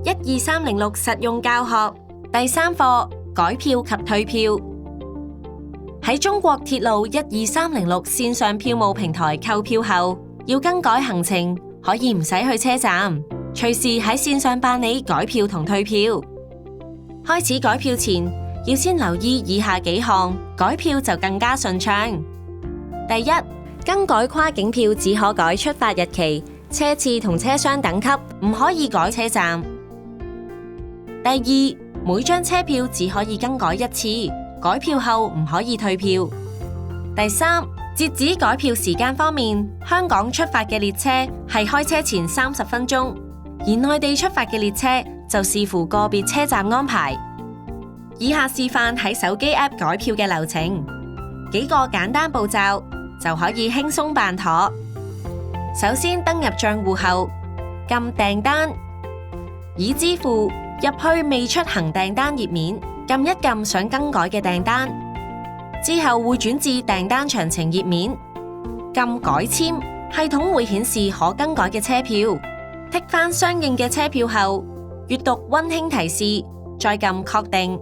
12306實用教學第3課改票及退票。喺中國鐵路12306線上票務平台購票後，要更改行程，可以唔使去車站，隨時喺線上辦理改票同退票。開始改票前，要先留意以下幾項，改票就更加順暢。第一，更改跨境票只可改出發日期、車次同車廂等級，唔可以改車站。第二，每張車票只可以更改一次，改票後唔可以退票。第三，截止改票時間方面，香港出發嘅列車係開車前30分鐘，而內地出發嘅列車就視乎個別車站安排。以下示範喺手機 App 改票嘅流程，幾個簡單步驟就可以輕鬆辦妥。首先登入賬戶後，撳訂單，已支付，入去未出行訂單頁面，撳一撳想更改嘅訂單，之後會轉至訂單詳情頁面，撳改簽，系統會顯示可更改嘅車票，剔返相應嘅車票後，閱讀溫馨提示，再撳確定，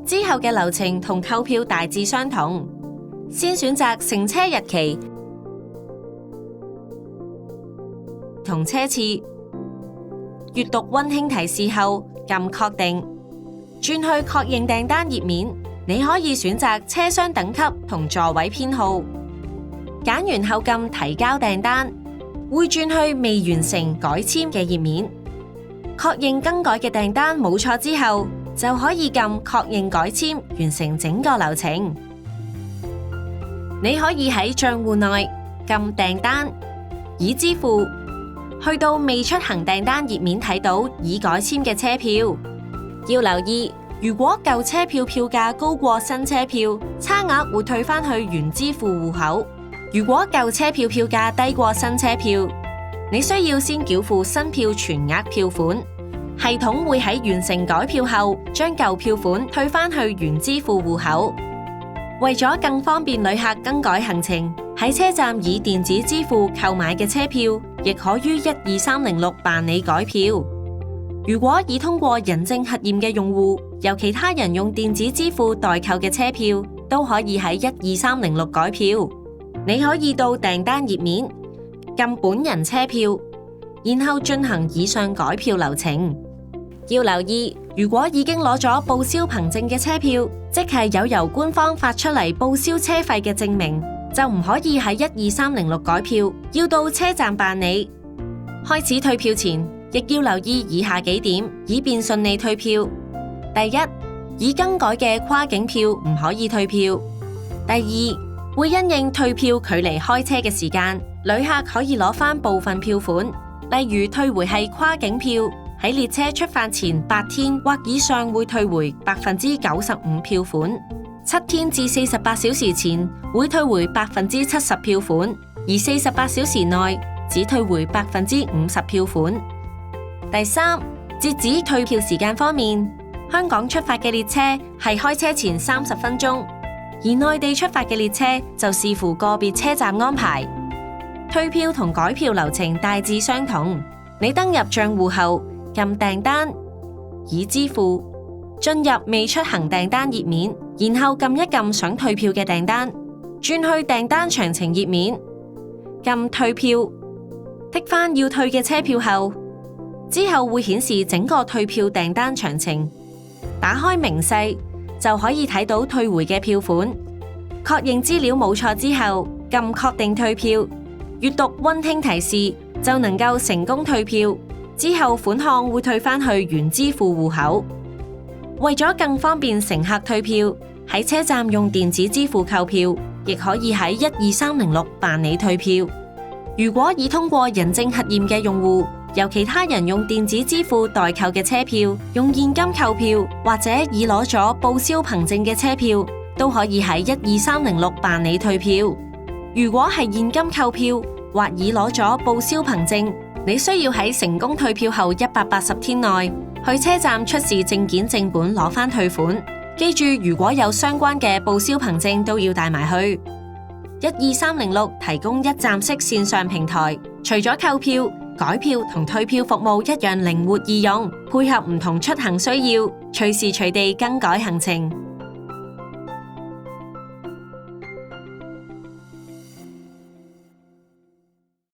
之後嘅流程同購票大致相同，先選擇乘車日期同車次，閱讀溫馨提示後撳確定，轉去確認訂單頁面，你可以選擇車廂等級同座位編號，揀完後撳提交訂單，會轉去未完成改簽嘅頁面，確認更改嘅訂單冇錯之後，就可以撳確認改簽，完成整個流程。你可以喺賬戶內撳訂單，已支付，去到未出行訂單頁面睇到已改簽嘅車票。要留意，如果舊車票票價高過新車票，差額會退返去原支付戶口；如果舊車票票價低過新車票，你需要先繳付新票全額票款。系統會喺完成改票後，將舊票款退返去原支付戶口。為咗更方便旅客更改行程，喺車站以電子支付購買嘅車票，亦可於12306辦理改票。如果已通過人證核驗嘅用戶，由其他人用電子支付代購嘅車票，都可以喺12306改票。你可以到訂單頁面，撳本人車票，然後進行以上改票流程。要留意，如果已經攞咗報銷憑證嘅車票，即係有由官方發出嚟報銷車費嘅證明，就唔可以喺12306改票，要到車站辦理。開始退票前，亦要留意以下幾點，以便順利退票。第一，已更改嘅跨境票唔可以退票。第二，會因應退票距離開車嘅時間，旅客可以攞返部分票款，例如退回係跨境票，喺列車出發前8天或以上會退回95%票款，7天至48小時前會退回70%票款，而48小時內只退回50%票款。第三，截止退票時間方面，香港出發嘅列車係開車前30分鐘，而內地出發嘅列車就視乎個別車站安排。退票同改票流程大致相同，你登入賬戶後，撳訂單，已支付，進入未出行訂單頁面，然後撳一撳想退票嘅訂單，轉去訂單詳情頁面，撳退票，剔返要退嘅車票後，之後會顯示整個退票訂單詳情，打開明細就可以睇到退回嘅票款，確認資料冇錯之後，撳確定退票，閱讀溫馨提示就能夠成功退票。之後款項會退返去原支付戶口。為咗更方便乘客退票，喺車站用電子支付購票，亦可以喺12306辦理退票。如果已通過人證核驗嘅用戶，由其他人用電子支付代購嘅車票，用現金購票或者已攞咗報銷憑證嘅車票，都可以喺12306辦理退票。如果係現金購票或已攞咗報銷憑證，你需要喺成功退票後180天內去車站出示證件正本攞返退款。記住，如果有相關嘅報銷憑證都要帶埋去。12306提供一站式線上平台，除咗購票，改票同退票服務一樣靈活易用，配合唔同出行需要，隨時隨地更改行程。